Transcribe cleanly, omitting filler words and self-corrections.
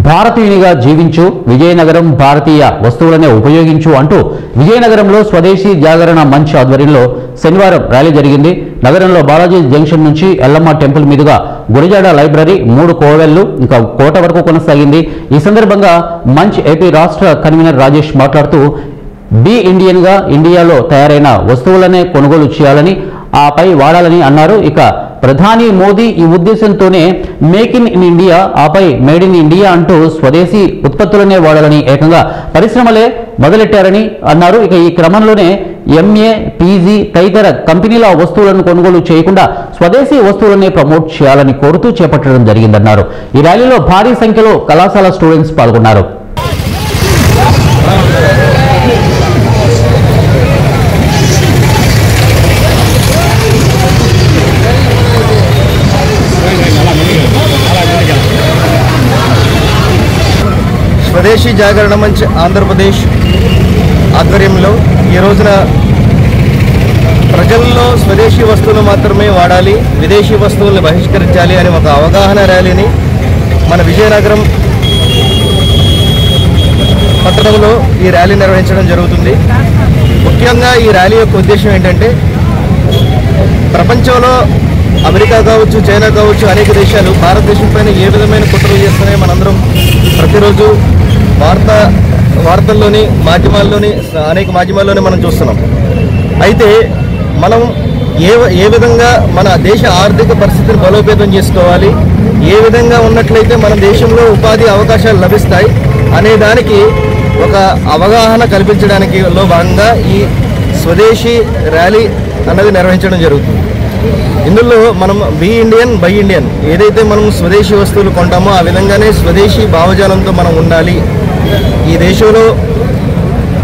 భారతీయునిగా జీవించు, విజయనగరం భారతీయ వస్తువులనే ఉపయోగించు అంటూ విజయనగరంలో స్వదేశీ జాగరణ మంచ్ ఆధ్వర్యంలో శనివారం ర్యాలీ జరిగింది. నగరంలో బాలాజీ జంక్షన్ నుంచి ఎల్లమ్మ టెంపుల్ మీదుగా గురజాడ లైబ్రరీ, 3 కోవెళ్లు ఇంకా కోట వరకు కొనసాగింది. ఈ సందర్భంగా మంచ్ ఏపీ రాష్ట్ర కన్వీనర్ రాజేష్ మాట్లాడుతూ బీ ఇండియన్ గా ఇండియాలో తయారైన వస్తువులనే కొనుగోలు చేయాలని, ఆపై వాడాలని అన్నారు. ఇక ప్రధాని మోదీ ఈ ఉద్దేశంతోనే మేక్ ఇన్ ఇండియా, ఆపై మేడ్ ఇన్ ఇండియా అంటూ స్వదేశీ ఉత్పత్తులనే వాడాలని ఏకంగా పరిశ్రమలే మొదలెట్టారని అన్నారు. ఇక ఈ క్రమంలోనే ఎంఏ, పీజీ తదితర కంపెనీల వస్తువులను కొనుగోలు చేయకుండా స్వదేశీ వస్తువులనే ప్రమోట్ చేయాలని కోరుతూ చేపట్టడం జరిగిందన్నారు. ఈ ర్యాలీలో భారీ సంఖ్యలో కళాశాల స్టూడెంట్స్ పాల్గొన్నారు. స్వదేశీ జాగరణ మంచ్ ఆంధ్రప్రదేశ్ ఆధ్వర్యంలో ఈ రోజున ప్రజల్లో స్వదేశీ వస్తువులు మాత్రమే వాడాలి, విదేశీ వస్తువులను బహిష్కరించాలి అని ఒక అవగాహన ర్యాలీని మన విజయనగరం పట్టణంలో ఈ ర్యాలీ నిర్వహించడం జరుగుతుంది. ముఖ్యంగా ఈ ర్యాలీ యొక్క ఉద్దేశం ఏంటంటే, ప్రపంచంలో అమెరికా కావచ్చు, చైనా కావచ్చు, అనేక దేశాలు భారతదేశం పైన ఏ విధమైన కుట్రలు చేస్తున్నాయో మనందరం ప్రతిరోజు వార్తల్లోని అనేక మాధ్యమాల్లోని మనం చూస్తున్నాం. అయితే మనం ఏ విధంగా మన దేశ ఆర్థిక పరిస్థితిని బలోపేతం చేసుకోవాలి, ఏ విధంగా ఉన్నట్లయితే మన దేశంలో ఉపాధి అవకాశాలు లభిస్తాయి అనే దానికి ఒక అవగాహన కల్పించడానికి భాగంగా ఈ స్వదేశీ ర్యాలీ అన్నది నిర్వహించడం జరుగుతుంది. ఇందులో మనం బీ ఇండియన్ బై ఇండియన్, ఏదైతే మనం స్వదేశీ వస్తువులు కొంటామో ఆ విధంగానే స్వదేశీ భావజాలంతో మనం ఉండాలి. ఈ దేశంలో